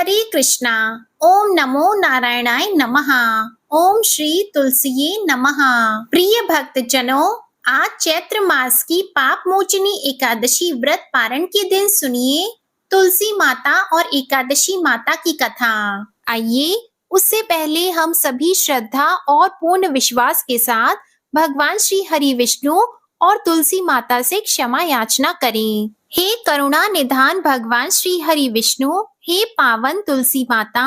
हरे कृष्णा। ओम नमो नारायणाय नमः। ओम श्री तुलसीये नमः। प्रिय भक्त जनों, आज चैत्र मास की पाप मोचनी एकादशी व्रत पारण के दिन सुनिए तुलसी माता और एकादशी माता की कथा। आइए उससे पहले हम सभी श्रद्धा और पूर्ण विश्वास के साथ भगवान श्री हरि विष्णु और तुलसी माता से क्षमा याचना करें। हे करुणा निधान भगवान श्री हरि विष्णु, हे पावन तुलसी माता,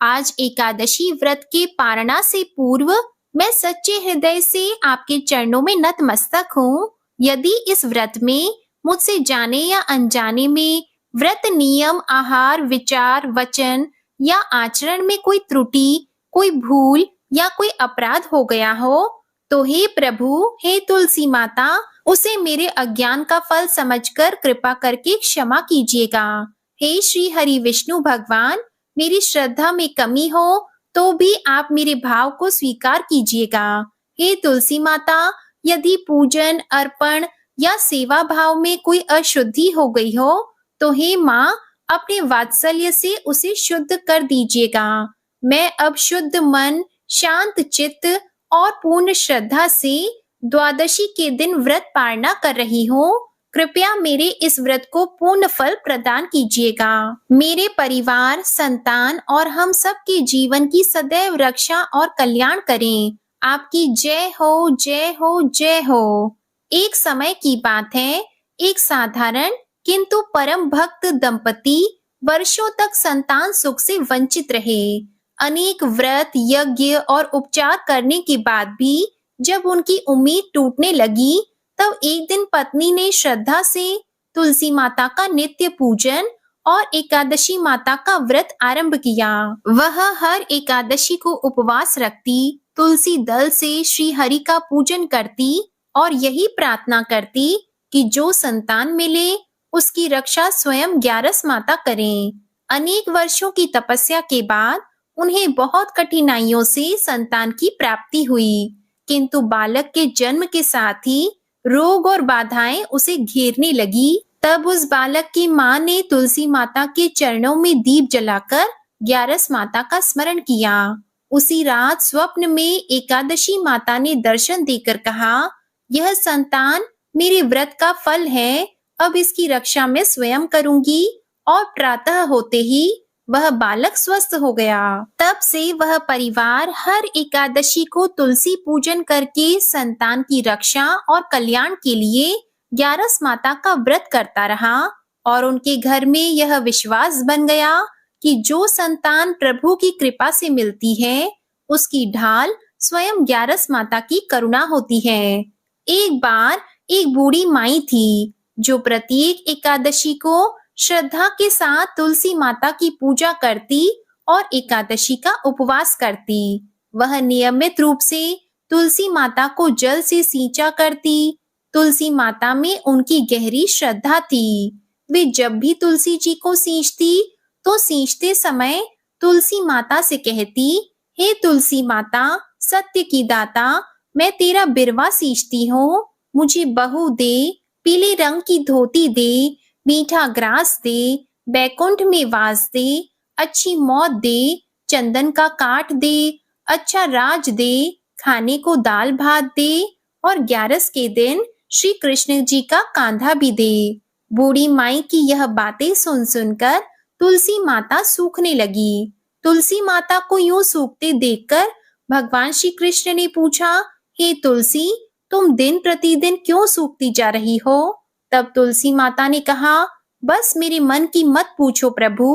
आज एकादशी व्रत के पारणा से पूर्व मैं सच्चे हृदय से आपके चरणों में नतमस्तक हूँ। यदि इस व्रत में मुझसे जाने या अनजाने में व्रत नियम, आहार, विचार, वचन या आचरण में कोई त्रुटि, कोई भूल या कोई अपराध हो गया हो, तो हे प्रभु, हे तुलसी माता, उसे मेरे अज्ञान का फल समझकर कृपा करके क्षमा कीजिएगा। हे श्री हरि विष्णु भगवान, मेरी श्रद्धा में कमी हो तो भी आप मेरे भाव को स्वीकार कीजिएगा। हे तुलसी माता, यदि पूजन, अर्पण या सेवा भाव में कोई अशुद्धि हो गई हो तो हे माँ, अपने वात्सल्य से उसे शुद्ध कर दीजिएगा। मैं अब शुद्ध मन, शांत चित्त और पूर्ण श्रद्धा से द्वादशी के दिन व्रत पालना कर रही हूँ। कृपया मेरे इस व्रत को पूर्ण फल प्रदान कीजिएगा। मेरे परिवार, संतान और हम सब के जीवन की सदैव रक्षा और कल्याण करें। आपकी जय हो, जय हो, जय हो। एक समय की बात है, एक साधारण किंतु परम भक्त दंपति वर्षों तक संतान सुख से वंचित रहे। अनेक व्रत, यज्ञ और उपचार करने के बाद भी जब उनकी उम्मीद टूटने लगी, तब एक दिन पत्नी ने श्रद्धा से तुलसी माता का नित्य पूजन और एकादशी माता का व्रत आरंभ किया। वह हर एकादशी को उपवास रखती, तुलसी दल से श्री हरि का पूजन करती और यही प्रार्थना करती कि जो संतान मिले उसकी रक्षा स्वयं ग्यारस माता करें। अनेक वर्षों की तपस्या के बाद उन्हें बहुत कठिनाइयों से संतान की प्राप्ति हुई, किंतु बालक के जन्म के साथ ही रोग और बाधाएं उसे घेरने लगी। तब उस बालक की माँ ने तुलसी माता के चरणों में दीप जलाकर ग्यारस माता का स्मरण किया। उसी रात स्वप्न में एकादशी माता ने दर्शन देकर कहा, यह संतान मेरे व्रत का फल है, अब इसकी रक्षा मैं स्वयं करूंगी। और प्रातः होते ही वह बालक स्वस्थ हो गया। तब से वह परिवार हर एकादशी को तुलसी पूजन करके संतान की रक्षा और कल्याण के लिए ग्यारस माता का व्रत करता रहा और उनके घर में यह विश्वास बन गया कि जो संतान प्रभु की कृपा से मिलती है उसकी ढाल स्वयं ग्यारस माता की करुणा होती है। एक बार एक बूढ़ी माई थी जो प्रत्येक एकादशी को श्रद्धा के साथ तुलसी माता की पूजा करती और एकादशी का उपवास करती। वह नियमित रूप से तुलसी माता को जल से सींचा करती। तुलसी माता में उनकी गहरी श्रद्धा थी। वे जब भी तुलसी जी को सींचती तो सींचते समय तुलसी माता से कहती, हे तुलसी माता, सत्य की दाता, मैं तेरा बिरवा सींचती हूँ, मुझे बहू दे, पीले रंग की धोती दे, मीठा ग्रास दे, बैकुंठ में वास दे, अच्छी मौत दे, चंदन का काट दे, अच्छा राज दे, खाने को दाल भात दे और ग्यारस के दिन श्री कृष्ण जी का कांधा भी दे। बूढ़ी माई की यह बातें सुन सुनकर तुलसी माता सूखने लगी। तुलसी माता को यूं सूखते देखकर भगवान श्री कृष्ण ने पूछा, हे तुलसी, तुम दिन प्रतिदिन क्यों सूखती जा रही हो? तब तुलसी माता ने कहा, बस मेरे मन की मत पूछो प्रभु।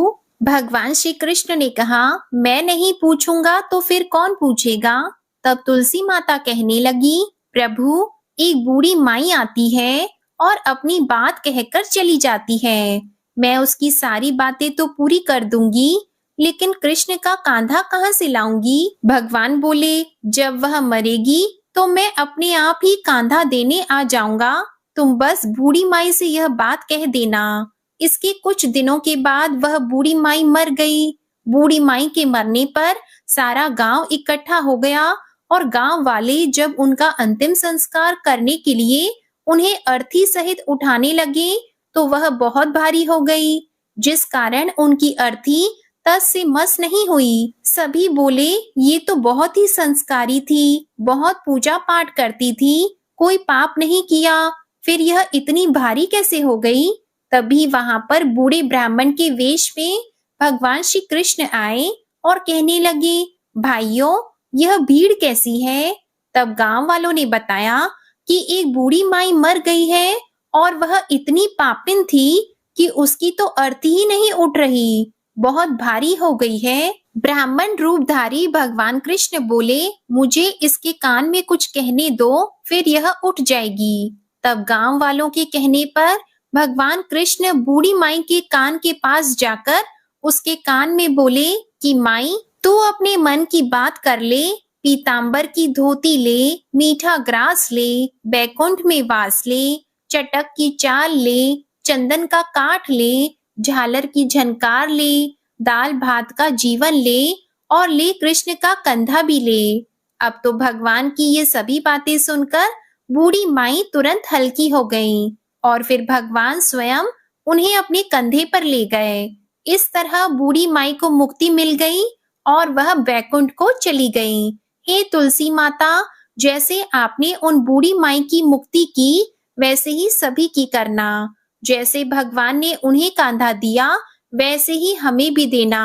भगवान श्री कृष्ण ने कहा, मैं नहीं पूछूंगा तो फिर कौन पूछेगा? तब तुलसी माता कहने लगी, प्रभु, एक बूढ़ी माई आती है और अपनी बात कहकर चली जाती है। मैं उसकी सारी बातें तो पूरी कर दूंगी, लेकिन कृष्ण का कांधा कहाँ से लाऊंगी? भगवान बोले, जब वह मरेगी तो मैं अपने आप ही कांधा देने आ जाऊंगा। तुम बस बूढ़ी माई से यह बात कह देना। इसके कुछ दिनों के बाद वह बूढ़ी माई मर गई। बूढ़ी माई के मरने पर सारा गांव इकट्ठा हो गया और गांव वाले जब उनका अंतिम संस्कार करने के लिए उन्हें अर्थी सहित उठाने लगे तो वह बहुत भारी हो गई, जिस कारण उनकी अर्थी तस से मस नहीं हुई। सभी बोले ये तो बहुत ही संस्कारी थी, बहुत पूजा पाठ करती थी, कोई पाप नहीं किया, फिर यह इतनी भारी कैसे हो गई। तभी वहां पर बूढ़े ब्राह्मण के वेश में भगवान श्री कृष्ण आए और कहने लगे, भाइयों यह भीड़ कैसी है। तब गांव वालों ने बताया कि एक बूढ़ी माई मर गई है और वह इतनी पापिन थी कि उसकी तो अर्थी ही नहीं उठ रही, बहुत भारी हो गई है। ब्राह्मण रूपधारी भगवान कृष्ण बोले, मुझे इसके कान में कुछ कहने दो, फिर यह उठ जाएगी। तब गांव वालों के कहने पर भगवान कृष्ण बूढ़ी माई के कान के पास जाकर उसके कान में बोले कि माई तू अपने मन की बात कर ले, पीतांबर की धोती ले, मीठा ग्रास ले, बैकुंठ में वास ले, चटक की चाल ले, चंदन का काठ ले, झालर की झनकार ले, दाल भात का जीवन ले और ले कृष्ण का कंधा भी ले। अब तो भगवान की ये सभी बातें सुनकर बूढ़ी माई तुरंत हल्की हो गई और फिर भगवान स्वयं उन्हें अपने कंधे पर ले गए। इस तरह बूढ़ी माई को मुक्ति मिल गई और वह बैकुंठ को चली गई। हे तुलसी माता, जैसे आपने उन बूढ़ी माई की मुक्ति की वैसे ही सभी की करना। जैसे भगवान ने उन्हें कांधा दिया वैसे ही हमें भी देना।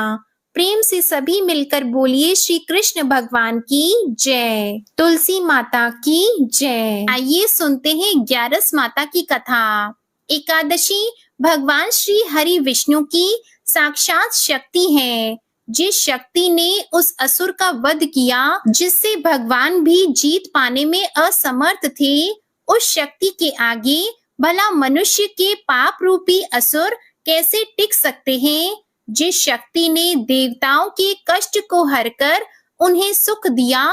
प्रेम से सभी मिलकर बोलिए श्री कृष्ण भगवान की जय, तुलसी माता की जय। आइए सुनते हैं 11 माता की कथा। एकादशी भगवान श्री हरि विष्णु की साक्षात शक्ति है। जिस शक्ति ने उस असुर का वध किया जिससे भगवान भी जीत पाने में असमर्थ थे, उस शक्ति के आगे भला मनुष्य के पाप रूपी असुर कैसे टिक सकते हैं। जिस शक्ति ने देवताओं के कष्ट को हरकर उन्हें सुख दिया,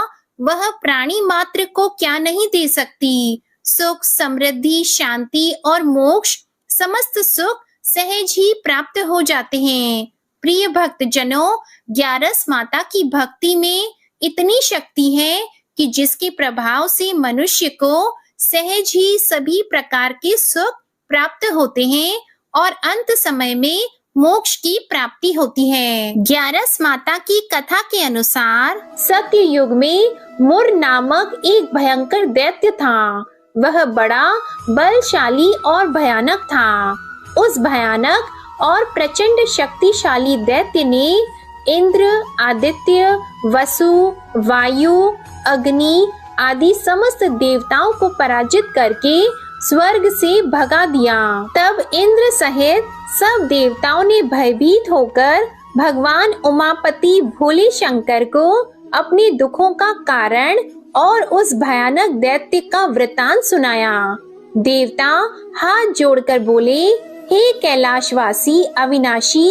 वह प्राणी मात्र को क्या नहीं दे सकती। सुख, समृद्धि, शांति और मोक्ष समस्त सुख सहज ही प्राप्त हो जाते हैं। प्रिय भक्त जनों, 11 माता की भक्ति में इतनी शक्ति है कि जिसके प्रभाव से मनुष्य को सहज ही सभी प्रकार के सुख प्राप्त होते हैं और अंत समय में मोक्ष की प्राप्ति होती है। 11 माता की कथा के अनुसार सत्य युग में मुर नामक एक भयंकर दैत्य था। वह बड़ा बलशाली और भयानक था। उस भयानक और प्रचंड शक्तिशाली दैत्य ने इंद्र, आदित्य, वसु, वायु, अग्नि आदि समस्त देवताओं को पराजित करके स्वर्ग से भगा दिया। तब इंद्र सहित सब देवताओं ने भयभीत होकर भगवान उमापति भोले शंकर को अपने दुखों का कारण और उस भयानक दैत्य का वृतांत सुनाया। देवता हाथ जोड़कर बोले, हे कैलाशवासी अविनाशी,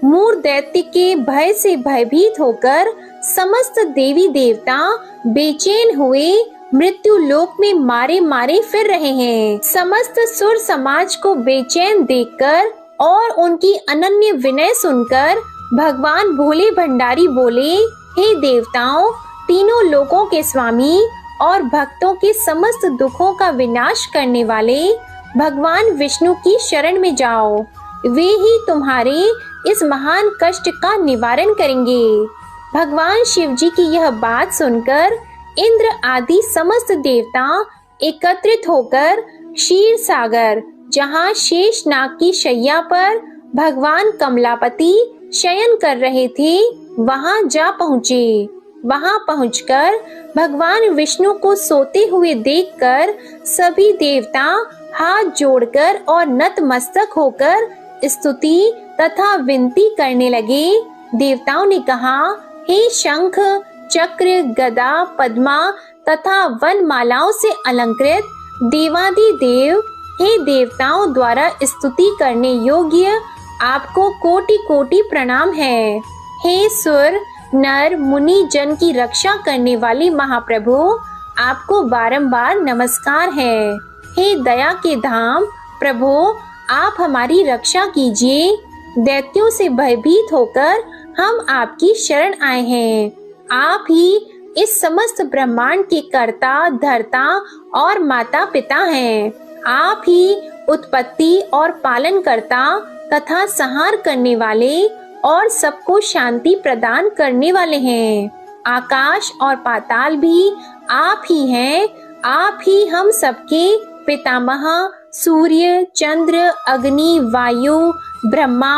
मूर दैत्य के भय से भयभीत होकर समस्त देवी देवता बेचैन हुए मृत्यु लोक में मारे मारे फिर रहे हैं। समस्त सुर समाज को बेचैन देखकर और उनकी अनन्य विनय सुनकर भगवान भोले भंडारी बोले, हे देवताओं, तीनों लोकों के स्वामी और भक्तों के समस्त दुखों का विनाश करने वाले भगवान विष्णु की शरण में जाओ। वे ही तुम्हारे इस महान कष्ट का निवारण करेंगे। भगवान शिव जी की यह बात सुनकर इंद्र आदि समस्त देवता एकत्रित होकर क्षीर सागर, जहाँ शेष नाग की शैया पर भगवान कमलापति शयन कर रहे थे, वहां जा पहुँचे। वहां पहुंचकर भगवान विष्णु को सोते हुए देखकर सभी देवता हाथ जोड़कर और नतमस्तक होकर स्तुति तथा विनती करने लगे। देवताओं ने कहा, हे शंख, चक्र, गदा, पद्मा तथा वन मालाओं से अलंकृत देवादिदेव, हे देवताओं द्वारा स्तुति करने योग्य आपको कोटि कोटि प्रणाम है। हे सुर, नर, मुनि जन की रक्षा करने वाली महाप्रभु, आपको बारंबार नमस्कार है। हे दया के धाम प्रभु, आप हमारी रक्षा कीजिए। दैत्यों से भयभीत होकर हम आपकी शरण आए हैं। आप ही इस समस्त ब्रह्मांड के कर्ता, धर्ता और माता पिता हैं। आप ही उत्पत्ति और पालन करता तथा संहार करने वाले और सबको शांति प्रदान करने वाले हैं। आकाश और पाताल भी आप ही हैं। आप ही हम सबके पितामह, सूर्य, चंद्र, अग्नि, वायु, ब्रह्मा,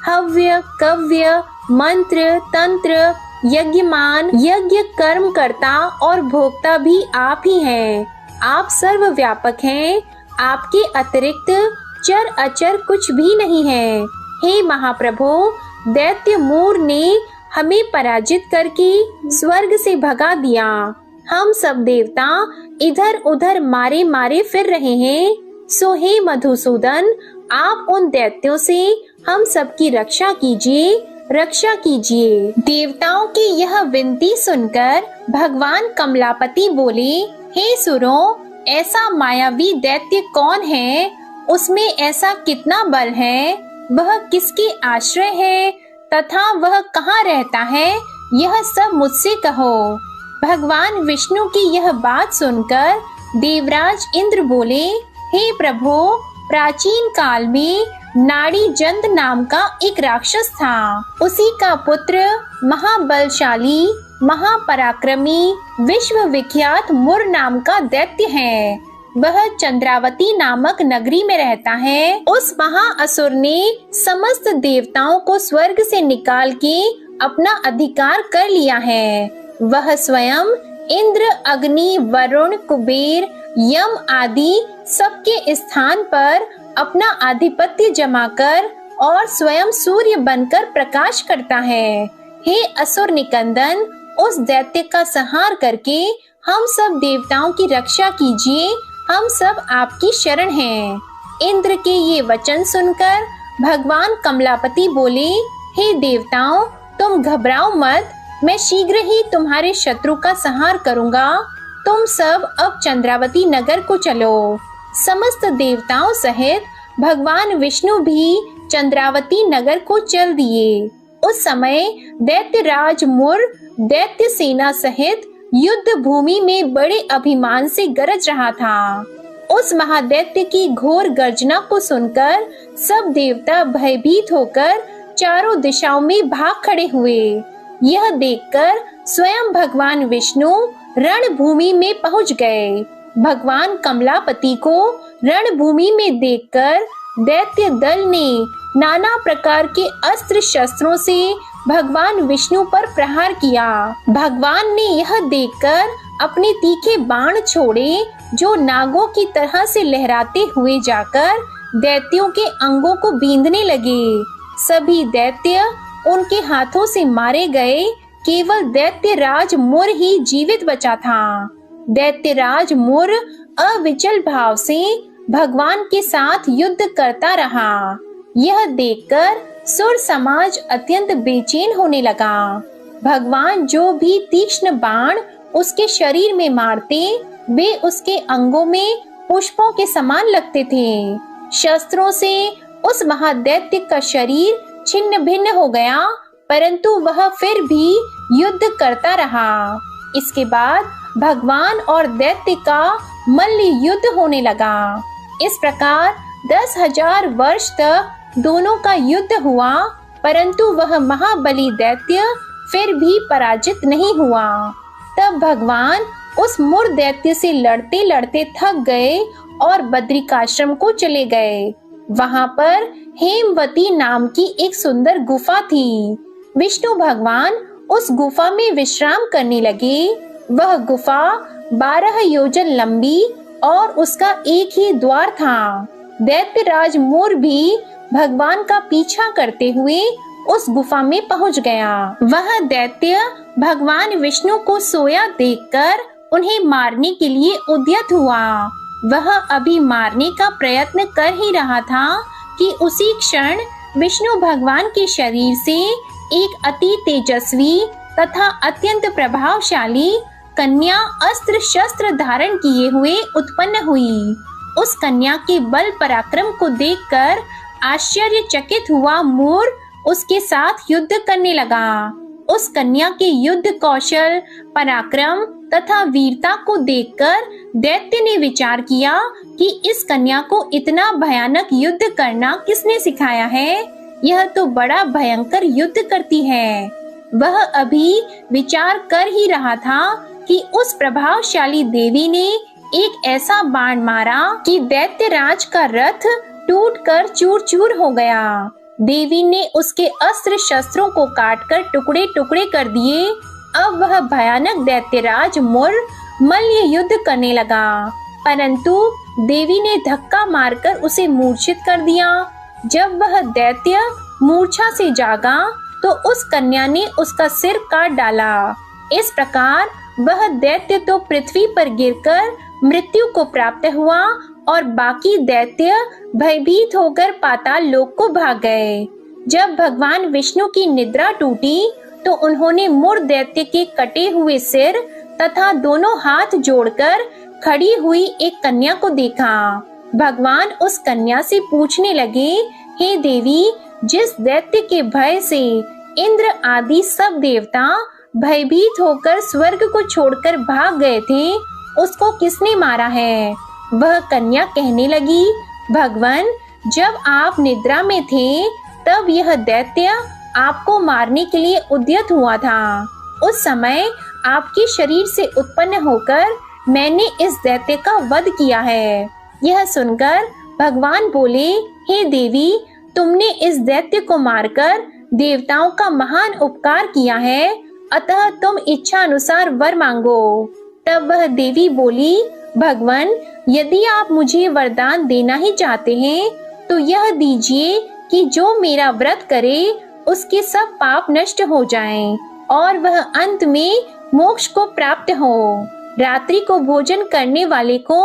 हव्य, कव्य, मंत्र, तंत्र, यज्ञमान, यज्ञ कर्मकर्ता और भोक्ता भी आप ही हैं। आप सर्वव्यापक हैं। आपके अतिरिक्त चर अचर कुछ भी नहीं है। हे महाप्रभु, दैत्य मूर ने हमें पराजित करके स्वर्ग से भगा दिया। हम सब देवता इधर उधर मारे मारे फिर रहे हैं। सो हे मधुसूदन, आप उन दैत्यों से हम सबकी रक्षा कीजिए, रक्षा कीजिए। देवताओं की यह विनती सुनकर भगवान कमलापति बोले, हे सुरों, ऐसा मायावी दैत्य कौन है? उसमें ऐसा कितना बल है? वह किसके आश्रय है तथा वह कहाँ रहता है? यह सब मुझसे कहो। भगवान विष्णु की यह बात सुनकर देवराज इंद्र बोले, हे प्रभु, प्राचीन काल में नाड़ी जंद नाम का एक राक्षस था। उसी का पुत्र महाबलशाली, महापराक्रमी, विश्व विख्यात मुर नाम का दैत्य है। वह चंद्रावती नामक नगरी में रहता है। उस महाअसुर ने समस्त देवताओं को स्वर्ग से निकाल के अपना अधिकार कर लिया है। वह स्वयं इंद्र, अग्नि, वरुण, कुबेर, यम आदि सबके स्थान पर अपना आधिपत्य जमाकर और स्वयं सूर्य बनकर प्रकाश करता है। हे असुर निकंदन, उस दैत्य का संहार करके हम सब देवताओं की रक्षा कीजिए। हम सब आपकी शरण हैं। इंद्र के ये वचन सुनकर भगवान कमलापति बोले, हे देवताओं, तुम घबराओ मत। मैं शीघ्र ही तुम्हारे शत्रु का संहार करूंगा। तुम सब अब चंद्रावती नगर को चलो। समस्त देवताओं सहित भगवान विष्णु भी चंद्रावती नगर को चल दिए। उस समय दैत्यराज मुर दैत्य सेना सहित युद्ध भूमि में बड़े अभिमान से गरज रहा था। उस महादैत्य की घोर गर्जना को सुनकर सब देवता भयभीत होकर चारों दिशाओं में भाग खड़े हुए। यह देखकर स्वयं भगवान विष्णु रणभूमि में पहुंच गए। भगवान कमलापति को रणभूमि में देखकर दैत्य दल ने नाना प्रकार के अस्त्र शस्त्रों से भगवान विष्णु पर प्रहार किया। भगवान ने यह देखकर अपने तीखे बाण छोड़े, जो नागों की तरह से लहराते हुए जाकर दैत्यों के अंगों को बींधने लगे। सभी दैत्य उनके हाथों से मारे गए। केवल दैत्यराज मुर ही जीवित बचा था। दैत्यराज मुर अविचल भाव से भगवान के साथ युद्ध करता रहा। यह देखकर सुर समाज अत्यंत बेचैन होने लगा। भगवान जो भी तीक्ष्ण बाण उसके शरीर में मारते, वे उसके अंगों में पुष्पों के समान लगते थे। शस्त्रों से उस महादैत्य का शरीर छिन्न भिन्न हो गया, परंतु वह फिर भी युद्ध करता रहा। इसके बाद भगवान और दैत्य का मल्ल युद्ध होने लगा। इस प्रकार 10,000 वर्ष तक दोनों का युद्ध हुआ, परंतु वह महाबली दैत्य फिर भी पराजित नहीं हुआ। तब भगवान उस मुर दैत्य से लड़ते लड़ते थक गए और बद्रिकाश्रम को चले गए। वहां पर हेमवती नाम की एक सुंदर गुफा थी। विष्णु भगवान उस गुफा में विश्राम करने लगे। वह गुफा 12 योजन लंबी और उसका एक ही द्वार था। दैत्यराज मुर भी भगवान का पीछा करते हुए उस गुफा में पहुंच गया। वह दैत्य भगवान विष्णु को सोया देखकर उन्हें मारने के लिए उद्यत हुआ। वह अभी मारने का प्रयत्न कर ही रहा था कि उसी क्षण विष्णु भगवान के शरीर से एक अति तेजस्वी तथा अत्यंत प्रभावशाली कन्या अस्त्र शस्त्र धारण किए हुए उत्पन्न हुई। उस कन्या के बल पराक्रम को देखकर आश्चर्यचकित हुआ मुर उसके साथ युद्ध करने लगा। उस कन्या के युद्ध कौशल, पराक्रम तथा वीरता को देखकर दैत्य ने विचार किया कि इस कन्या को इतना भयानक युद्ध करना किसने सिखाया है। यह तो बड़ा भयंकर युद्ध करती है। वह अभी विचार कर ही रहा था कि उस प्रभावशाली देवी ने एक ऐसा बाण मारा कि दैत्यराज का रथ टूटकर चूर-चूर हो गया। देवी ने उसके अस्त्र शस्त्रों को काटकर टुकड़े टुकड़े कर दिए। अब वह भयानक दैत्यराज मल्ल युद्ध करने लगा, परंतु देवी ने धक्का मारकर उसे मूर्छित कर दिया। जब वह दैत्य मूर्छा से जागा तो उस कन्या ने उसका सिर काट डाला। इस प्रकार वह दैत्य तो पृथ्वी पर गिरकर मृत्यु को प्राप्त हुआ और बाकी दैत्य भयभीत होकर पाताल लोक को भाग गए। जब भगवान विष्णु की निद्रा टूटी तो उन्होंने मूढ़ दैत्य के कटे हुए सिर तथा दोनों हाथ जोड़कर खड़ी हुई एक कन्या को देखा। भगवान उस कन्या से पूछने लगे, हे देवी, जिस दैत्य के भय से इंद्र आदि सब देवता भयभीत होकर स्वर्ग को छोड़कर भाग गए थे, उसको किसने मारा है? वह कन्या कहने लगी, भगवान, जब आप निद्रा में थे तब यह दैत्य आपको मारने के लिए उद्यत हुआ था। उस समय आपके शरीर से उत्पन्न होकर मैंने इस दैत्य का वध किया है। यह सुनकर भगवान बोले, हे देवी, तुमने इस दैत्य को मारकर देवताओं का महान उपकार किया है, अतः तुम इच्छा अनुसार वर मांगो। तब वह देवी बोली, भगवान, यदि आप मुझे वरदान देना ही चाहते हैं तो यह दीजिए कि जो मेरा व्रत करे उसके सब पाप नष्ट हो जाएं और वह अंत में मोक्ष को प्राप्त हो। रात्रि को भोजन करने वाले को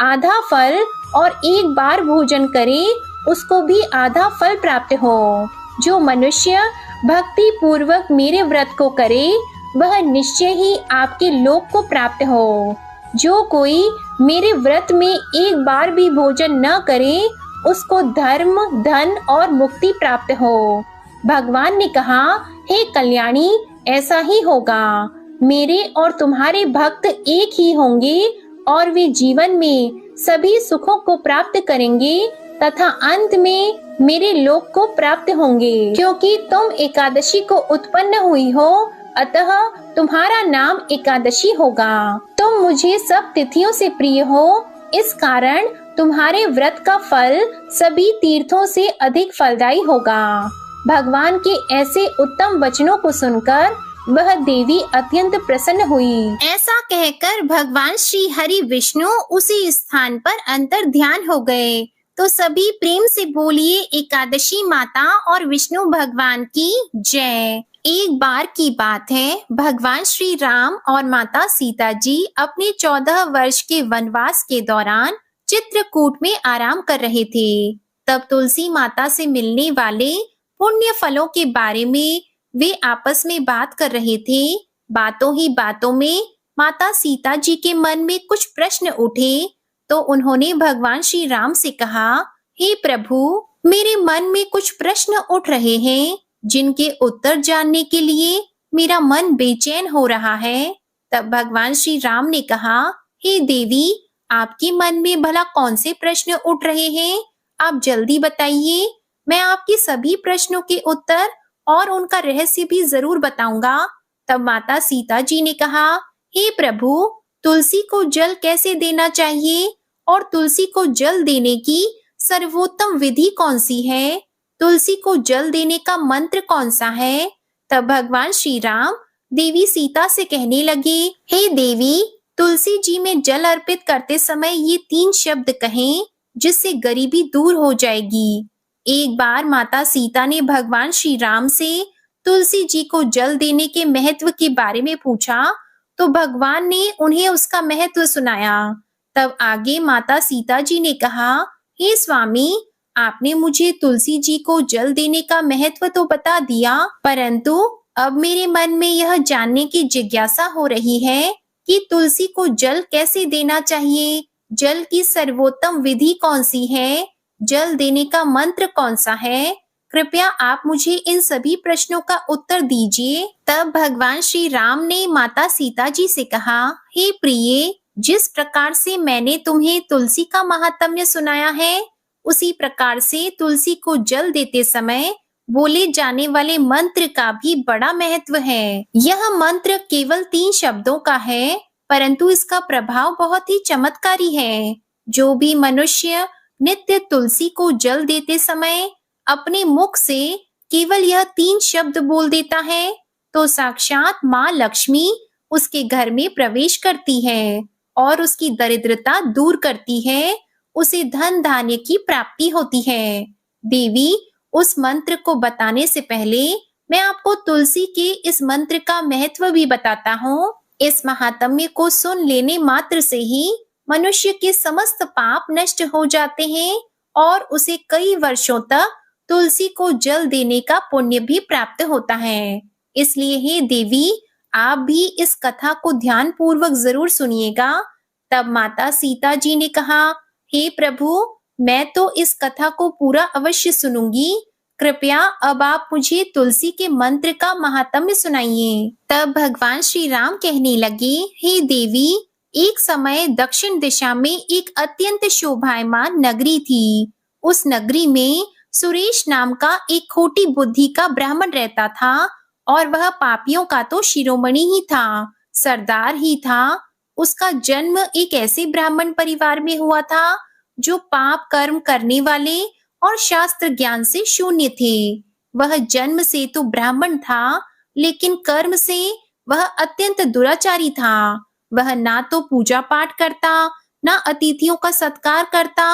आधा फल और एक बार भोजन करे उसको भी आधा फल प्राप्त हो। जो मनुष्य भक्ति पूर्वक मेरे व्रत को करे वह निश्चय ही आपके लोक को प्राप्त हो। जो कोई मेरे व्रत में एक बार भी भोजन न करे उसको धर्म, धन और मुक्ति प्राप्त हो। भगवान ने कहा, हे कल्याणी, ऐसा ही होगा। मेरे और तुम्हारे भक्त एक ही होंगे और वे जीवन में सभी सुखों को प्राप्त करेंगे तथा अंत में मेरे लोक को प्राप्त होंगे। क्योंकि तुम एकादशी को उत्पन्न हुई हो, अतः तुम्हारा नाम एकादशी होगा। तुम मुझे सब तिथियों से प्रिय हो, इस कारण तुम्हारे व्रत का फल सभी तीर्थों से अधिक फलदायी होगा। भगवान के ऐसे उत्तम वचनों को सुनकर वह देवी अत्यंत प्रसन्न हुई। ऐसा कहकर भगवान श्री हरि विष्णु उसी स्थान पर अंतर ध्यान हो गए। तो सभी प्रेम से बोलिए, एकादशी माता और विष्णु भगवान की जय। एक बार की बात है, भगवान श्री राम और माता सीता जी अपने 14 वर्ष के वनवास के दौरान चित्रकूट में आराम कर रहे थे। तब तुलसी माता से मिलने वाले पुण्य फलों के बारे में वे आपस में बात कर रहे थे। बातों ही बातों में माता सीता जी के मन में कुछ प्रश्न उठे तो उन्होंने भगवान श्री राम से कहा, हे प्रभु, मेरे मन में कुछ प्रश्न उठ रहे हैं जिनके उत्तर जानने के लिए मेरा मन बेचैन हो रहा है। तब भगवान श्री राम ने कहा, हे देवी, आपके मन में भला कौन से प्रश्न उठ रहे हैं? आप जल्दी बताइए, मैं आपके सभी प्रश्नों के उत्तर और उनका रहस्य भी जरूर बताऊंगा। तब माता सीता जी ने कहा, हे प्रभु, तुलसी को जल कैसे देना चाहिए और तुलसी को जल देने की सर्वोत्तम विधि कौन सी है? तुलसी को जल देने का मंत्र कौन सा है? तब भगवान श्री राम देवी सीता से कहने लगे, हे देवी, तुलसी जी में जल अर्पित करते समय ये 3 शब्द कहें जिससे गरीबी दूर हो जाएगी। एक बार माता सीता ने भगवान श्री राम से तुलसी जी को जल देने के महत्व के बारे में पूछा तो भगवान ने उन्हें उसका महत्व सुनाया। तब आगे माता सीता जी ने कहा, हे स्वामी, आपने मुझे तुलसी जी को जल देने का महत्व तो बता दिया, परंतु अब मेरे मन में यह जानने की जिज्ञासा हो रही है कि तुलसी को जल कैसे देना चाहिए, जल की सर्वोत्तम विधि कौन सी है, जल देने का मंत्र कौन सा है? कृपया आप मुझे इन सभी प्रश्नों का उत्तर दीजिए। तब भगवान श्री राम ने माता सीता जी से कहा, हे प्रिय, जिस प्रकार से मैंने तुम्हें तुलसी का महात्म्य सुनाया है, उसी प्रकार से तुलसी को जल देते समय बोले जाने वाले मंत्र का भी बड़ा महत्व है। यह मंत्र केवल 3 शब्दों का है, परंतु इसका प्रभाव बहुत ही चमत्कारी है। जो भी मनुष्य नित्य तुलसी को जल देते समय अपने मुख से केवल यह 3 शब्द बोल देता है, तो साक्षात माँ लक्ष्मी उसके घर में प्रवेश करती है और उसकी दरिद्रता दूर करती है, उसे धन धान्य की प्राप्ति होती है। देवी, उस मंत्र को बताने से पहले मैं आपको तुलसी के इस मंत्र का महत्व भी बताता हूँ। इस महात्म्य को सुन लेने मात्र से ही मनुष्य के समस्त पाप नष्ट हो जाते हैं और उसे कई वर्षों तक तुलसी को जल देने का पुण्य भी प्राप्त होता है। इसलिए हे देवी, आप भी इस कथा को ध्यान पूर्वक जरूर सुनिएगा। तब माता सीता जी ने कहा, हे प्रभु, मैं तो इस कथा को पूरा अवश्य सुनूंगी। कृपया अब आप मुझे तुलसी के मंत्र का महात्म्य सुनाइए। तब भगवान श्री राम कहने लगे, हे देवी, एक समय दक्षिण दिशा में एक अत्यंत शोभायमान नगरी थी। उस नगरी में सुरेश नाम का एक खोटी बुद्धि का ब्राह्मण रहता था और वह पापियों का तो शिरोमणि ही था, सरदार ही था। उसका जन्म एक ऐसे ब्राह्मण परिवार में हुआ था जो पाप कर्म करने वाले और शास्त्र ज्ञान से शून्य थे। वह जन्म से तो ब्राह्मण था, लेकिन कर्म से वह अत्यंत दुराचारी था। वह ना तो पूजा पाठ करता, ना अतिथियों का सत्कार करता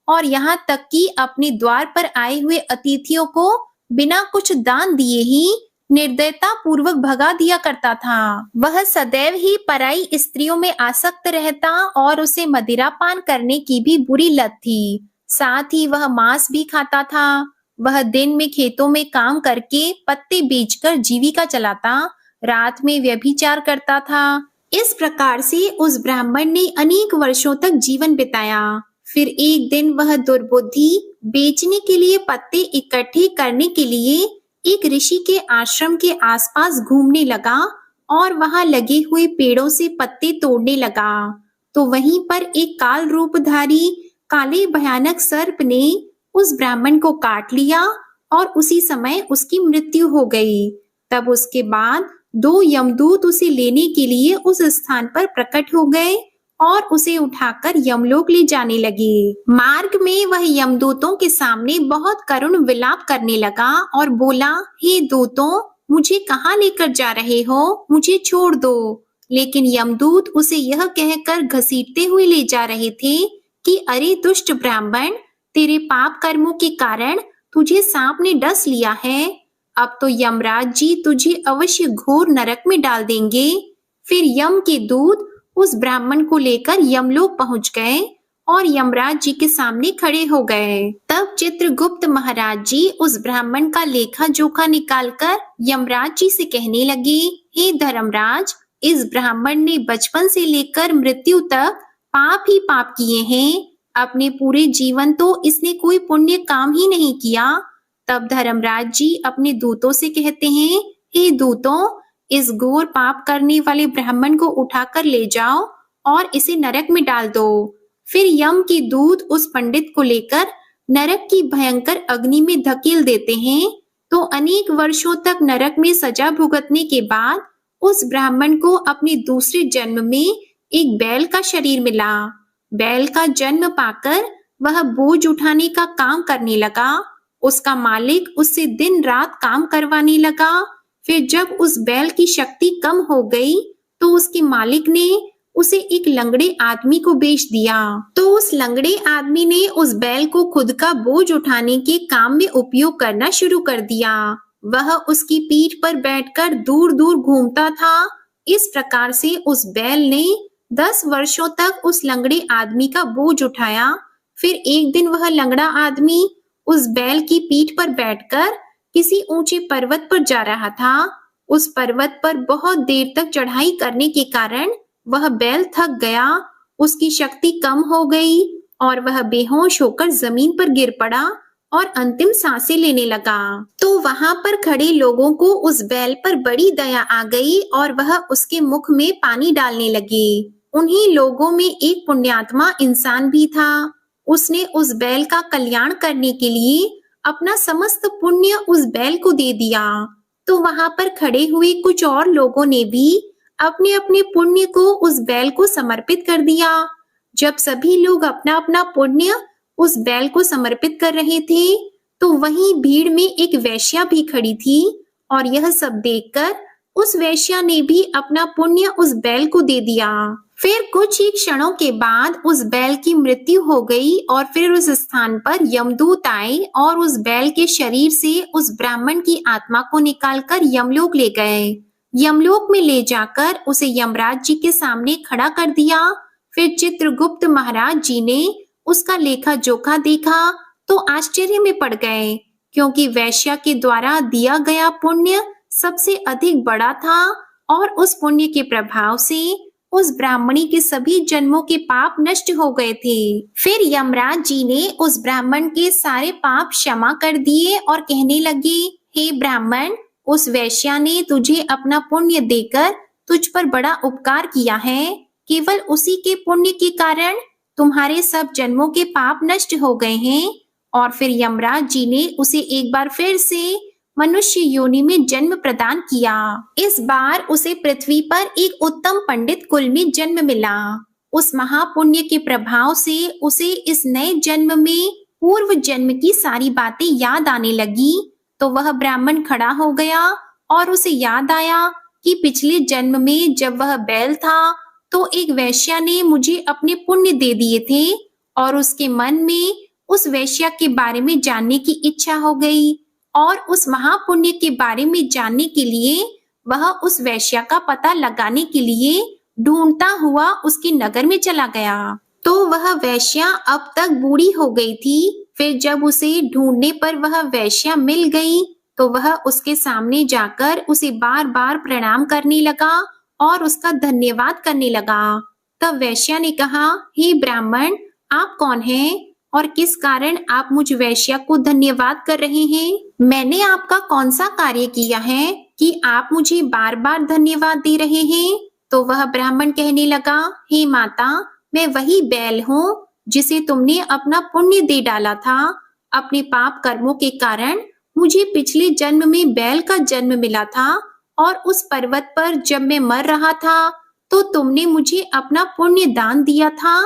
और यहाँ तक कि अपने द्वार पर आए हुए अतिथियों को बिना कुछ दान दिए ही निर्दयता पूर्वक भगा दिया करता था। वह सदैव ही पराई स्त्रियों में आसक्त रहता और उसे मदिरा पान करने की भी बुरी लत थी। साथ ही वह मांस भी खाता था। वह दिन में खेतों में काम करके पत्ते बेचकर जीविका चलाता, रात में व्यभिचार करता था। इस प्रकार से उस ब्राह्मण ने अनेक वर्षों तक जीवन बिताया। फिर एक दिन वह दुर्बुद्धि बेचने के लिए पत्ते इकट्ठे करने के लिए एक ऋषि के आश्रम के आसपास घूमने लगा और वहां लगे हुए पेड़ों से पत्ते तोड़ने लगा। तो वहीं पर एक काल रूपधारी काले भयानक सर्प ने उस ब्राह्मण को काट लिया और उसी समय उसकी मृत्यु हो गई। तब उसके बाद 2 यमदूत उसे लेने के लिए उस स्थान पर प्रकट हो गए और उसे उठाकर यमलोक ले जाने लगे। मार्ग में वह यमदूतों के सामने बहुत करुण विलाप करने लगा और बोला, हे दूतों, मुझे कहाँ लेकर जा रहे हो? मुझे छोड़ दो। लेकिन यमदूत उसे यह कहकर घसीटते हुए ले जा रहे थे कि अरे दुष्ट ब्राह्मण, तेरे पाप कर्मों के कारण तुझे सांप ने डस लिया है। अब तो यमराज जी तुझे अवश्य घोर नरक में डाल देंगे। फिर यम के दूत उस ब्राह्मण को लेकर यमलोक पहुंच गए और यमराज जी के सामने खड़े हो गए। तब चित्रगुप्त महाराज जी उस ब्राह्मण का लेखा जोखा निकालकर यमराज जी से कहने लगे, हे धर्मराज, इस ब्राह्मण ने बचपन से लेकर मृत्यु तक पाप ही पाप किए हैं। अपने पूरे जीवन तो इसने कोई पुण्य काम ही नहीं किया। तब धर्मराज जी अपने दूतों से कहते हैं, हे दूतों, इस घोर पाप करने वाले ब्राह्मण को उठाकर ले जाओ और इसे नरक में डाल दो। फिर यम के दूत उस पंडित को लेकर नरक की भयंकर अग्नि में धकेल देते हैं। तो अनेक वर्षों तक नरक में सजा भुगतने के बाद उस ब्राह्मण को अपने दूसरे जन्म में एक बैल का शरीर मिला। बैल का जन्म पाकर वह बोझ उठाने का काम करने लगा। उसका मालिक उससे दिन रात काम करवाने लगा। फिर जब उस बैल की शक्ति कम हो गई तो उसके मालिक ने उसे एक लंगड़े आदमी को बेच दिया। तो उस लंगड़े आदमी ने उस बैल को खुद का बोझ उठाने के काम में उपयोग करना शुरू कर दिया। वह उसकी पीठ पर बैठकर दूर दूर घूमता था। इस प्रकार से उस बैल ने 10 वर्षों तक उस लंगड़े आदमी का बोझ उठाया। फिर एक दिन वह लंगड़ा आदमी उस बैल की पीठ पर बैठकर किसी ऊंचे पर्वत पर जा रहा था। उस पर्वत पर बहुत देर तक चढ़ाई करने के कारण वह बैल थक गया, उसकी शक्ति कम हो गई और वह बेहोश होकर जमीन पर गिर पड़ा और अंतिम सांसें लेने लगा। तो वहां पर खड़े लोगों को उस बैल पर बड़ी दया आ गई और वह उसके मुख में पानी डालने लगे। उन्हीं लोगों में एक पुण्यात्मा इंसान भी था। उसने उस बैल का कल्याण करने के लिए अपना समस्त पुण्य उस बैल को दे दिया। तो वहां पर खड़े हुए कुछ और लोगों ने भी अपने अपने पुण्य को उस बैल को समर्पित कर दिया। जब सभी लोग अपना अपना पुण्य उस बैल को समर्पित कर रहे थे, तो वहीं भीड़ में एक वेश्या भी खड़ी थी और यह सब देखकर उस वेश्या ने भी अपना पुण्य उस बैल को दे दिया। फिर कुछ ही क्षणों के बाद उस बैल की मृत्यु हो गई और फिर उस स्थान पर यमदूत आए और उस बैल के शरीर से उस ब्राह्मण की आत्मा को निकालकर यमलोक ले गए। यमलोक में ले जाकर उसे यमराज जी के सामने खड़ा कर दिया। फिर चित्रगुप्त महाराज जी ने उसका लेखा जोखा देखा तो आश्चर्य में पड़ गए, क्योंकि वेश्या के द्वारा दिया गया पुण्य सबसे अधिक बड़ा था और उस पुण्य के प्रभाव से उस ब्राह्मणी के सभी जन्मों के पाप नष्ट हो गए थे। फिर यमराज जी ने उस ब्राह्मण के सारे पाप क्षमा कर दिए और कहने लगे, हे ब्राह्मण, उस वेश्या ने तुझे अपना पुण्य देकर तुझ पर बड़ा उपकार किया है। केवल उसी के पुण्य के कारण तुम्हारे सब जन्मों के पाप नष्ट हो गए हैं। और फिर यमराज जी ने उसे एक बार फिर से मनुष्य योनि में जन्म प्रदान किया। इस बार उसे पृथ्वी पर एक उत्तम पंडित कुल में जन्म मिला। उस महापुण्य के प्रभाव से उसे इस नए जन्म में पूर्व जन्म की सारी बातें याद आने लगी। तो वह ब्राह्मण खड़ा हो गया और उसे याद आया कि पिछले जन्म में जब वह बैल था तो एक वेश्या ने मुझे अपने पुण्य दे दिए थे और उसके मन में उस वेश्या के बारे में जानने की इच्छा हो गई और उस महापुण्य के बारे में जानने के लिए वह उस वेश्या का पता लगाने के लिए ढूंढता हुआ उसके नगर में चला गया। तो वह वेश्या अब तक बूढ़ी हो गई थी। फिर जब उसे ढूंढने पर वह वेश्या मिल गई तो वह उसके सामने जाकर उसे बार बार प्रणाम करने लगा और उसका धन्यवाद करने लगा। तब वेश्या ने कहा, हे ब्राह्मण, आप कौन हैं और किस कारण आप मुझ वेश्या को धन्यवाद कर रहे हैं? मैंने आपका कौन सा कार्य किया है कि आप मुझे बार बार धन्यवाद दे रहे हैं? तो वह ब्राह्मण कहने लगा, हे माता, मैं वही बैल हूँ जिसे तुमने अपना पुण्य दे डाला था। अपने पाप कर्मों के कारण मुझे पिछले जन्म में बैल का जन्म मिला था और उस पर्वत पर जब मैं मर रहा था तो तुमने मुझे अपना पुण्य दान दिया था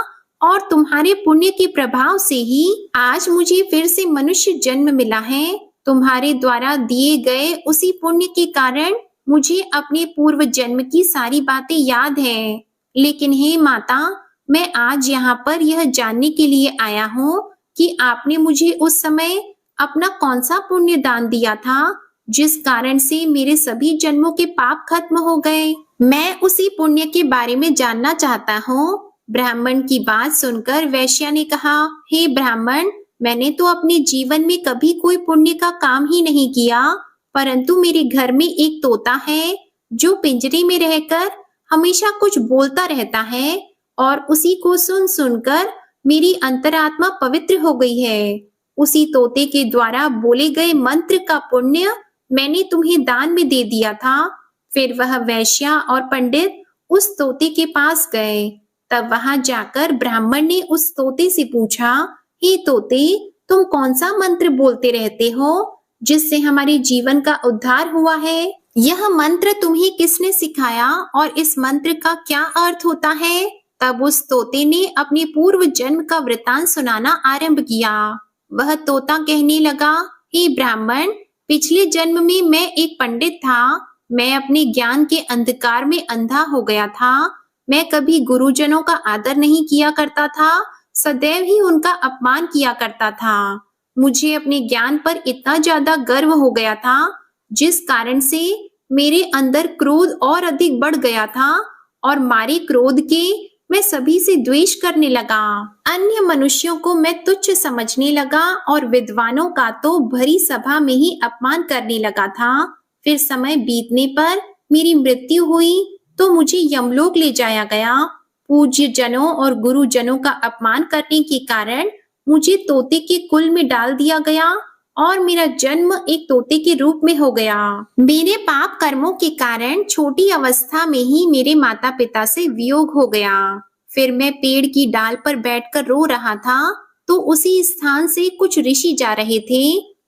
और तुम्हारे पुण्य के प्रभाव से ही आज मुझे फिर से मनुष्य जन्म मिला है। तुम्हारे द्वारा दिए गए उसी पुण्य के कारण मुझे अपने पूर्व जन्म की सारी बातें याद है। लेकिन हे माता, मैं आज यहाँ पर यह जानने के लिए आया हूँ कि आपने मुझे उस समय अपना कौन सा पुण्य दान दिया था जिस कारण से मेरे सभी जन्मों के पाप खत्म हो गए। मैं उसी पुण्य के बारे में जानना चाहता हूँ। ब्राह्मण की बात सुनकर वेश्या ने कहा, हे ब्राह्मण, मैंने तो अपने जीवन में कभी कोई पुण्य का काम ही नहीं किया, परंतु मेरे घर में एक तोता है जो पिंजरे में रहकर हमेशा कुछ बोलता रहता है और उसी को सुन सुनकर मेरी अंतरात्मा पवित्र हो गई है। उसी तोते के द्वारा बोले गए मंत्र का पुण्य मैंने तुम्हें दान में दे दिया था। फिर वह वेश्या और पंडित उस तोते के पास गए। तब वहां जाकर ब्राह्मण ने उस तोते से पूछा, हे तोते, तुम कौन सा मंत्र बोलते रहते हो जिससे हमारे जीवन का उद्धार हुआ है? यह मंत्र तुम्हें किसने सिखाया और इस मंत्र का क्या अर्थ होता है? तब उस तोते ने अपने पूर्व जन्म का वृतांत सुनाना आरंभ किया। वह तोता कहने लगा, हे ब्राह्मण, पिछले जन्म में मैं एक पंडित था। मैं अपने ज्ञान के अंधकार में अंधा हो गया था। मैं कभी गुरुजनों का आदर नहीं किया करता था, सदैव ही उनका अपमान किया करता था। मुझे अपने ज्ञान पर इतना ज्यादा गर्व हो गया था जिस कारण से मेरे अंदर क्रोध और अधिक बढ़ गया था और मारे क्रोध के मैं सभी से द्वेष करने लगा। अन्य मनुष्यों को मैं तुच्छ समझने लगा और विद्वानों का तो भरी सभा में ही अपमान करने लगा था। फिर समय बीतने पर मेरी मृत्यु हुई तो मुझे यमलोक ले जाया गया। पूज्य जनों और गुरुजनों का अपमान करने के कारण मुझे तोते के कुल में डाल दिया गया और मेरा जन्म एक तोते के रूप में हो गया। मेरे पाप कर्मों के कारण छोटी अवस्था में ही मेरे माता पिता से वियोग हो गया। फिर मैं पेड़ की डाल पर बैठकर रो रहा था तो उसी स्थान से कुछ ऋषि जा रहे थे।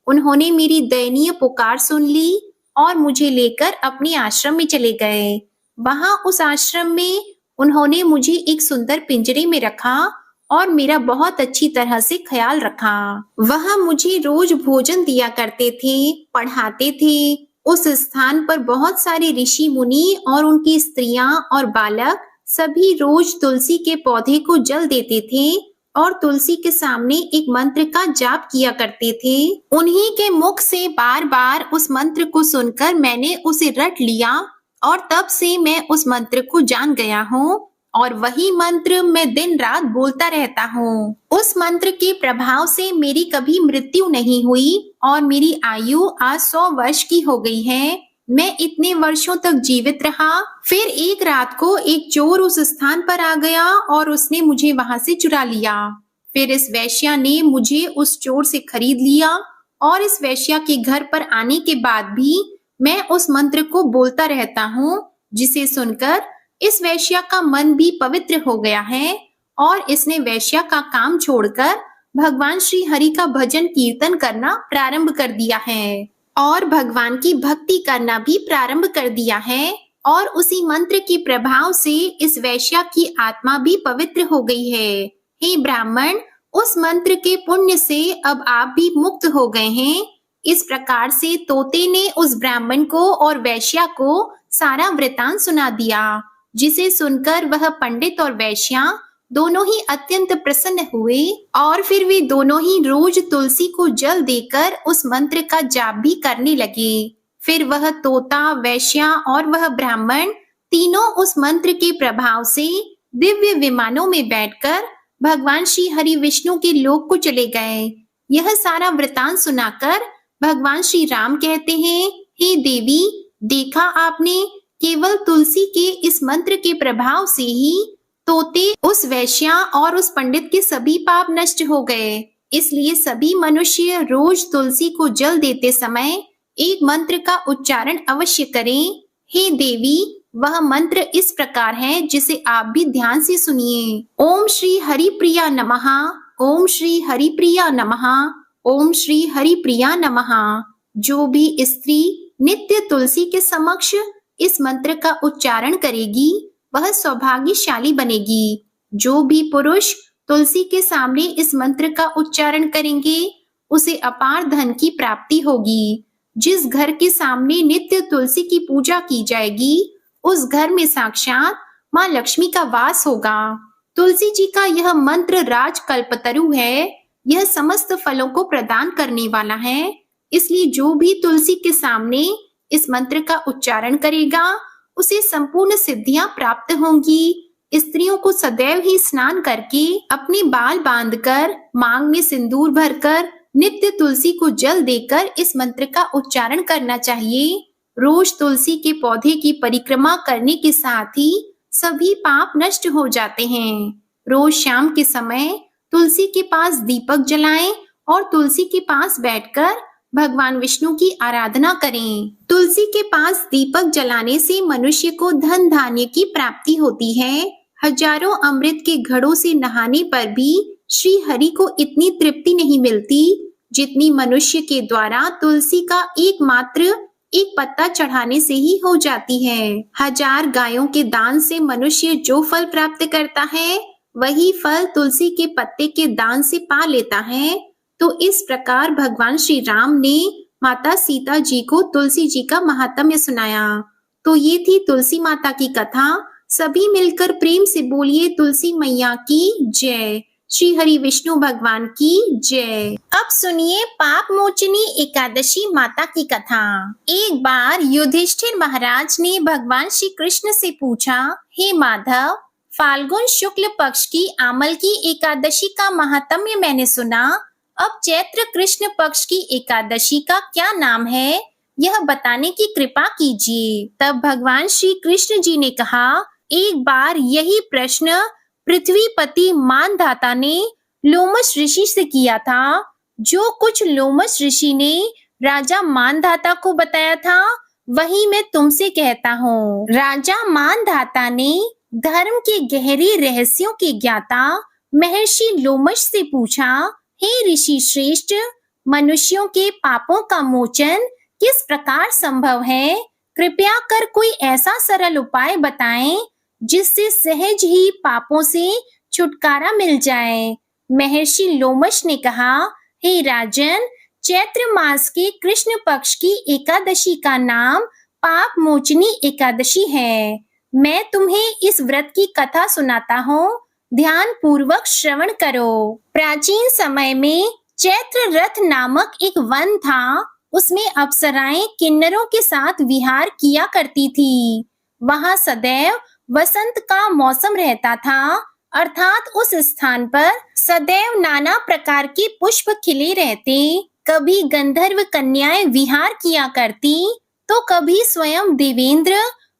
उन्होंने मेरी दयनीय पुकार सुन ली और मुझे लेकर अपने आश्रम में चले गए। वहां उस आश्रम में उन्होंने मुझे एक सुंदर पिंजरे में रखा और मेरा बहुत अच्छी तरह से ख्याल रखा। वह मुझे रोज भोजन दिया करते थे, पढ़ाते थे। उस स्थान पर बहुत सारे ऋषि मुनि और उनकी स्त्रियां और बालक सभी रोज तुलसी के पौधे को जल देते थे और तुलसी के सामने एक मंत्र का जाप किया करते थे। उन्हीं के मुख से बार बार उस मंत्र को सुनकर मैंने उसे रट लिया और तब से मैं उस मंत्र को जान गया हूँ और वही मंत्र मैं दिन रात बोलता रहता हूँ। उस मंत्र के प्रभाव से मेरी कभी मृत्यु नहीं हुई और मेरी आयु आज 100 वर्ष की हो गई है। मैं इतने वर्षों तक जीवित रहा। फिर एक रात को एक चोर उस स्थान पर आ गया और उसने मुझे वहां से चुरा लिया। फिर इस वेश्या ने मुझे उस चोर से खरीद लिया और इस वेश्या के घर पर आने के बाद भी मैं उस मंत्र को बोलता रहता हूँ, जिसे सुनकर इस वेश्या का मन भी पवित्र हो गया है और इसने वेश्या का काम छोड़कर भगवान श्री हरि का भजन कीर्तन करना प्रारंभ कर दिया है और भगवान की भक्ति करना भी प्रारंभ कर दिया है और उसी मंत्र के प्रभाव से इस वेश्या की आत्मा भी पवित्र हो गई है। हे ब्राह्मण, उस मंत्र के पुण्य से अब आप भी मुक्त हो गए हैं। इस प्रकार से तोते ने उस ब्राह्मण को और वेश्या को सारा वृतांत सुना दिया, जिसे सुनकर वह पंडित और वेश्या दोनों ही अत्यंत प्रसन्न हुए और फिर वे दोनों ही रोज तुलसी को जल देकर उस मंत्र का जाप भी करने लगे। फिर वह तोता, वेश्या और वह ब्राह्मण तीनों उस मंत्र के प्रभाव से दिव्य विमानों में बैठकर भगवान श्री हरि विष्णु के लोक को चले गए। यह सारा वृतांत सुनाकर भगवान श्री राम कहते हैं, हे देवी, देखा आपने, केवल तुलसी के इस मंत्र के प्रभाव से ही तोते, उस वेश्या और उस पंडित के सभी पाप नष्ट हो गए। इसलिए सभी मनुष्य रोज तुलसी को जल देते समय एक मंत्र का उच्चारण अवश्य करें। हे देवी, वह मंत्र इस प्रकार है जिसे आप भी ध्यान से सुनिए। ओम श्री हरि प्रिया नमः, ओम श्री हरि प्रिया नमः, ओम श्री हरि प्रिया नमः। जो भी स्त्री नित्य तुलसी के समक्ष इस मंत्र का उच्चारण करेगी वह सौभाग्यशाली बनेगी। जो भी पुरुष तुलसी के सामने इस मंत्र का उच्चारण करेंगे उसे अपार धन की प्राप्ति होगी। जिस घर के सामने नित्य तुलसी की पूजा की जाएगी उस घर में साक्षात माँ लक्ष्मी का वास होगा। तुलसी जी का यह मंत्र राज कल्पतरु है। यह समस्त फलों को प्रदान करने वाला है। इसलिए जो भी तुलसी के सामने इस मंत्र का उच्चारण करेगा उसे संपूर्ण सिद्धियां प्राप्त होंगी। स्त्रियों को सदैव ही स्नान करके अपने बाल बांधकर मांग में सिंदूर भरकर नित्य तुलसी को जल देकर इस मंत्र का उच्चारण करना चाहिए। रोज तुलसी के पौधे की परिक्रमा करने के साथ ही सभी पाप नष्ट हो जाते हैं। रोज शाम के समय तुलसी के पास दीपक जलाएं और तुलसी के पास बैठकर भगवान विष्णु की आराधना करें। तुलसी के पास दीपक जलाने से मनुष्य को धन धान्य की प्राप्ति होती है। हजारों अमृत के घड़ों से नहाने पर भी श्री हरि को इतनी तृप्ति नहीं मिलती जितनी मनुष्य के द्वारा तुलसी का एकमात्र एक पत्ता चढ़ाने से ही हो जाती है। 1000 गायों के दान से मनुष्य जो फल प्राप्त करता है वही फल तुलसी के पत्ते के दान से पा लेता है। तो इस प्रकार भगवान श्री राम ने माता सीता जी को तुलसी जी का महात्म्य सुनाया। तो ये थी तुलसी माता की कथा। सभी मिलकर प्रेम से बोलिए तुलसी मैया की जय। श्री हरि विष्णु भगवान की जय। अब सुनिए पाप मोचनी एकादशी माता की कथा। एक बार युधिष्ठिर महाराज ने भगवान श्री कृष्ण से पूछा, हे माधव, फाल्गुन शुक्ल पक्ष की आमल की एकादशी का महात्म्य मैंने सुना। अब चैत्र कृष्ण पक्ष की एकादशी का क्या नाम है, यह बताने की कृपा कीजिए। तब भगवान श्री कृष्ण जी ने कहा, एक बार यही प्रश्न पृथ्वीपति मानधाता ने लोमश ऋषि से किया था। जो कुछ लोमश ऋषि ने राजा मानधाता को बताया था वही मैं तुमसे कहता हूँ। राजा मानधाता ने धर्म के गहरे रहस्यों के ज्ञाता महर्षि लोमश से पूछा, हे ऋषि श्रेष्ठ, मनुष्यों के पापों का मोचन किस प्रकार संभव है? कृपया कर कोई ऐसा सरल उपाय बताएं जिससे सहज ही पापों से छुटकारा मिल जाए। महर्षि लोमश ने कहा, हे राजन, चैत्र मास के कृष्ण पक्ष की एकादशी का नाम पाप मोचनी एकादशी है। मैं तुम्हें इस व्रत की कथा सुनाता हूँ, ध्यान पूर्वक श्रवण करो। प्राचीन समय में चैत्र रथ नामक एक वन था। उसमें अप्सराएं किन्नरों के साथ विहार किया करती थी। वहां सदैव वसंत का मौसम रहता था, अर्थात उस स्थान पर सदैव नाना प्रकार के पुष्प खिले रहते। कभी गंधर्व कन्याएं विहार किया करती, तो कभी स्वयं देवेंद्र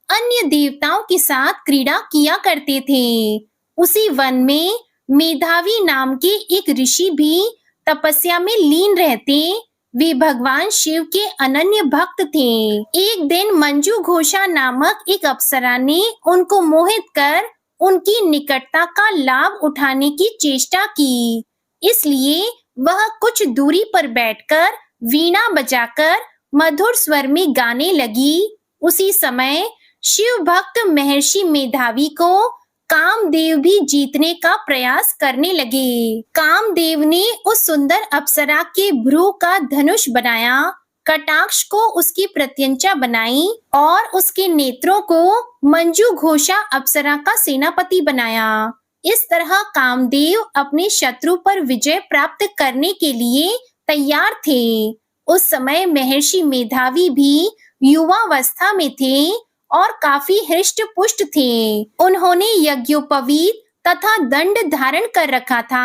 अन्य देवताओं के साथ क्रीड़ा किया करते थे। उसी वन में मेधावी नाम के एक ऋषि भी तपस्या में लीन रहते। वे भगवान शिव के अनन्य भक्त थे। एक दिन मंजू घोषा नामक एक अप्सरा ने उनको मोहित कर उनकी निकटता का लाभ उठाने की चेष्टा की। इसलिए वह कुछ दूरी पर बैठकर वीणा बजाकर मधुर स्वर में गाने लगी। उसी समय शिव भक्त महर्षि मेधावी को कामदेव भी जीतने का प्रयास करने लगे। कामदेव ने उस सुंदर अप्सरा के भ्रू का धनुष बनाया, कटाक्ष को उसकी प्रत्यंचा बनाई और उसके नेत्रों को मंजू घोषा अप्सरा का सेनापति बनाया। इस तरह कामदेव अपने शत्रु पर विजय प्राप्त करने के लिए तैयार थे। उस समय महर्षि मेधावी भी युवावस्था में थे और काफी हृष्ट पुष्ट थे। उन्होंने यज्ञोपवीत तथा दंड धारण कर रखा था।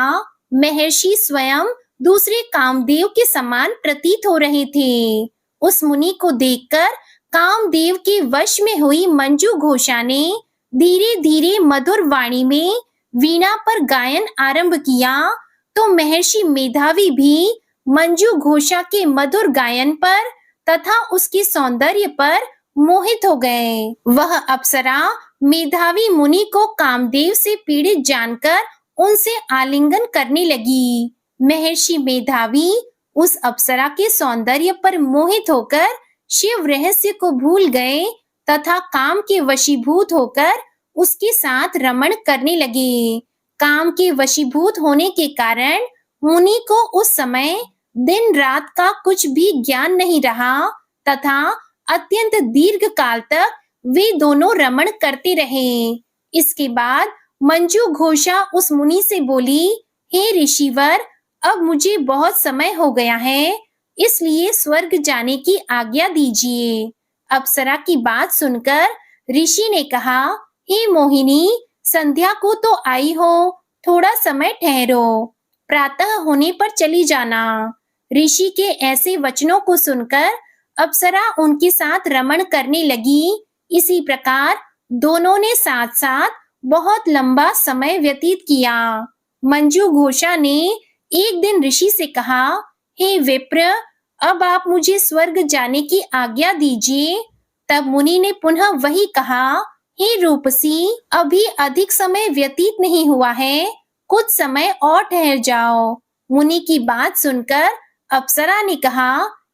महर्षि स्वयं दूसरे कामदेव के समान प्रतीत हो रहे थे। उस मुनि को देखकर कामदेव के वश में हुई मंजू घोषा ने धीरे धीरे मधुर वाणी में वीणा पर गायन आरंभ किया, तो महर्षि मेधावी भी मंजू घोषा के मधुर गायन पर तथा उसके सौंदर्य पर मोहित हो गए। वह अप्सरा मेधावी मुनि को कामदेव से पीड़ित जानकर उनसे आलिंगन करने लगी। महर्षि मेधावी उस अप्सरा के सौंदर्य पर मोहित होकर शिव रहस्य को भूल गए तथा काम के वशीभूत होकर उसके साथ रमण करने लगे। काम के वशीभूत होने के कारण मुनि को उस समय दिन रात का कुछ भी ज्ञान नहीं रहा तथा अत्यंत दीर्घ काल तक वे दोनों रमण करते रहे। इसके बाद मंजू घोषा उस मुनि से बोली, हे ऋषिवर, अब मुझे बहुत समय हो गया है, इसलिए स्वर्ग जाने की आज्ञा दीजिए। अप्सरा की बात सुनकर ऋषि ने कहा, हे मोहिनी, संध्या को तो आई हो, थोड़ा समय ठहरो, प्रातः होने पर चली जाना। ऋषि के ऐसे वचनों को सुनकर अप्सरा उनके साथ रमण करने लगी। इसी प्रकार दोनों ने साथ साथ बहुत लंबा समय व्यतीत किया। मंजू घोषा ने एक दिन ऋषि से कहा, हे विप्र, अब आप मुझे स्वर्ग जाने की आज्ञा दीजिए। तब मुनि ने पुनः वही कहा, हे रूपसी, अभी अधिक समय व्यतीत नहीं हुआ है, कुछ समय और ठहर जाओ। मुनि की बात सुनकर अप्सरा ने कहा,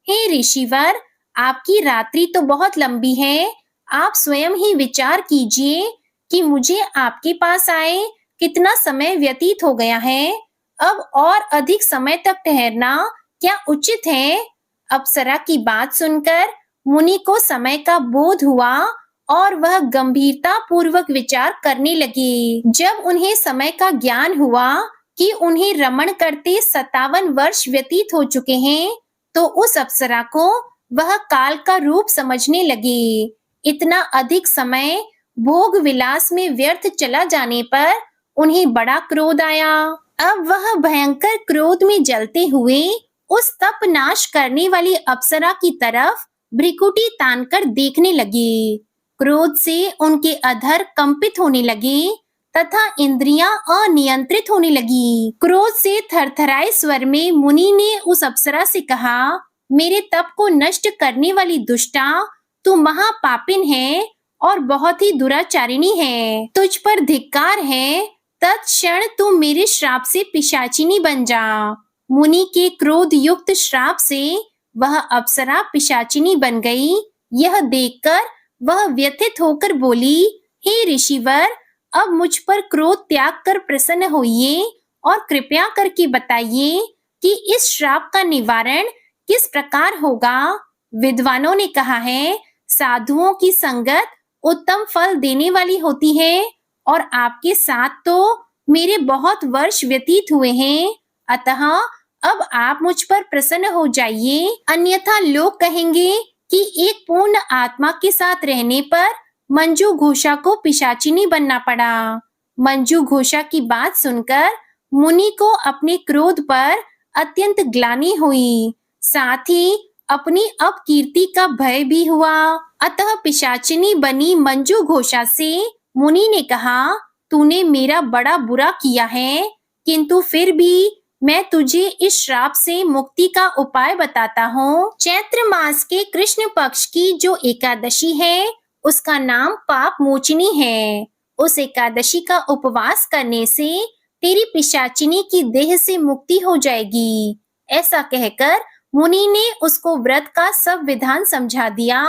हे ऋषिवर, आपकी रात्रि तो बहुत लंबी है, आप स्वयं ही विचार कीजिए कि मुझे आपके पास आए कितना समय व्यतीत हो गया है। अब और अधिक समय तक ठहरना क्या उचित है? अप्सरा की बात सुनकर मुनि को समय का बोध हुआ और वह गंभीरता पूर्वक विचार करने लगे। जब उन्हें समय का ज्ञान हुआ कि उन्हें रमण करते 57 वर्ष व्यतीत हो चुके हैं, तो उस अप्सरा को वह काल का रूप समझने लगे। इतना अधिक समय भोग विलास में व्यर्थ चला जाने पर उन्हें बड़ा क्रोध आया। अब वह भयंकर क्रोध में जलते हुए उस तप नाश करने वाली अप्सरा की तरफ भ्रिकुटी तानकर देखने लगे। क्रोध से उनके अधर कंपित होने लगे तथा इंद्रियां अनियंत्रित होने लगी। क्रोध से थरथराए स्वर में मुनि ने उस अप्सरा से कहा, मेरे तप को नष्ट करने वाली दुष्टा, तू महापापिन है और बहुत ही दुराचारिणी है। तुझ पर धिक्कार है, तत्क्षण तू मेरे श्राप से पिशाचिनी बन जा। मुनि के क्रोध युक्त श्राप से वह अप्सरा पिशाचिनी बन गई। यह देखकर वह व्यथित होकर बोली, हे ऋषिवर, अब मुझ पर क्रोध त्याग कर प्रसन्न होइए और कृपया करके बताइए कि इस श्राप का निवारण किस प्रकार होगा। विद्वानों ने कहा है, साधुओं की संगत उत्तम फल देने वाली होती है और आपके साथ तो मेरे बहुत वर्ष व्यतीत हुए हैं, अतः अब आप मुझ पर प्रसन्न हो जाइए, अन्यथा लोग कहेंगे कि एक पूर्ण आत्मा के साथ रहने पर मंजू घोषा को पिशाचिनी बनना पड़ा। मंजू घोषा की बात सुनकर मुनि को अपने क्रोध पर अत्यंत ग्लानि हुई, साथ ही अपनी अपकीर्ति का भय भी हुआ। अतः पिशाचिनी बनी मंजू घोषा से मुनि ने कहा, तूने मेरा बड़ा बुरा किया है, किंतु फिर भी मैं तुझे इस श्राप से मुक्ति का उपाय बताता हूँ। चैत्र मास के कृष्ण पक्ष की जो एकादशी है, उसका नाम पाप मोचनी है। उस एकादशी का उपवास करने से तेरी पिशाचिनी की देह से मुक्ति हो जाएगी। ऐसा कहकर मुनि ने उसको व्रत का सब विधान समझा दिया।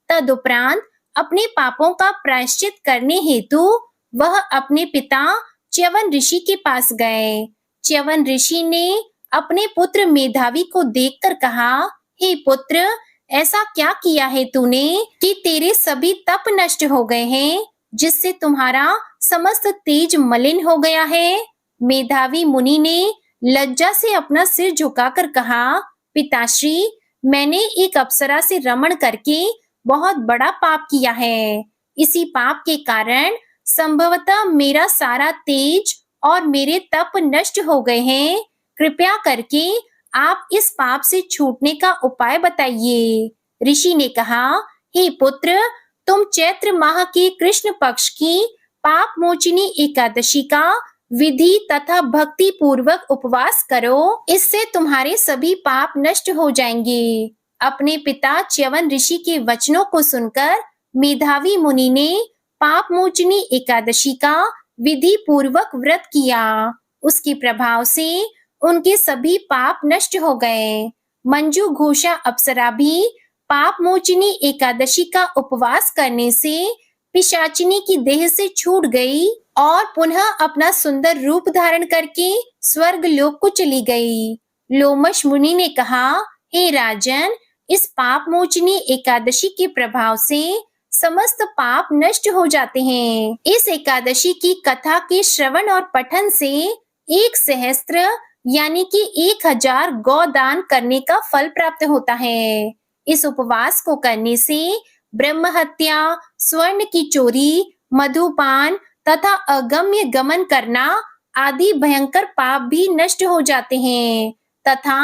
तदुपरांत अपने पापों का प्रायश्चित करने हेतु वह अपने पिता च्यवन ऋषि के पास गए। च्यवन ऋषि ने अपने पुत्र मेधावी को देखकर कहा, हे पुत्र, ऐसा क्या किया है तूने कि तेरे सभी तप नष्ट हो गए हैं, जिससे तुम्हारा समस्त तेज मलिन हो गया है। मेधावी मुनि ने लज्जा से अपना सिर झुकाकर कहा, पिताश्री, मैंने एक अप्सरा से रमण करके बहुत बड़ा पाप किया है। इसी पाप के कारण संभवतः मेरा सारा तेज और मेरे तप नष्ट हो गए हैं। कृपया करके आप इस पाप से छूटने का उपाय बताइए। ऋषि ने कहा, हे पुत्र, तुम चैत्र माह के कृष्ण पक्ष की पाप मोचिनी एकादशी का विधि तथा भक्ति पूर्वक उपवास करो, इससे तुम्हारे सभी पाप नष्ट हो जाएंगे। अपने पिता च्यवन ऋषि के वचनों को सुनकर मेधावी मुनि ने पाप मोचनी एकादशी का विधि पूर्वक व्रत किया। उसके प्रभाव से उनके सभी पाप नष्ट हो गए। मंजू घोषा अप्सरा भी पाप मोचनी एकादशी का उपवास करने से पिशाचिनी की देह से छूट गई और पुनः अपना सुंदर रूप धारण करके स्वर्ग लोक को चली गई। लोमश मुनि ने कहा, हे राजन, इस पाप मोचनी एकादशी के प्रभाव से समस्त पाप नष्ट हो जाते हैं। इस एकादशी की कथा के श्रवण और पठन से 1 सहस्त्र यानी कि 1000 गौ दान करने का फल प्राप्त होता है। इस उपवास को करने से ब्रह्म हत्या, स्वर्ण की चोरी, मधुपान तथा अगम्य गमन करना आदि भयंकर पाप भी नष्ट हो जाते हैं तथा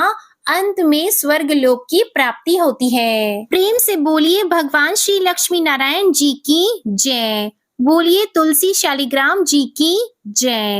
अंत में स्वर्ग लोक की प्राप्ति होती है। प्रेम से बोलिए भगवान श्री लक्ष्मी नारायण जी की जय। बोलिए तुलसी शालिग्राम जी की जय।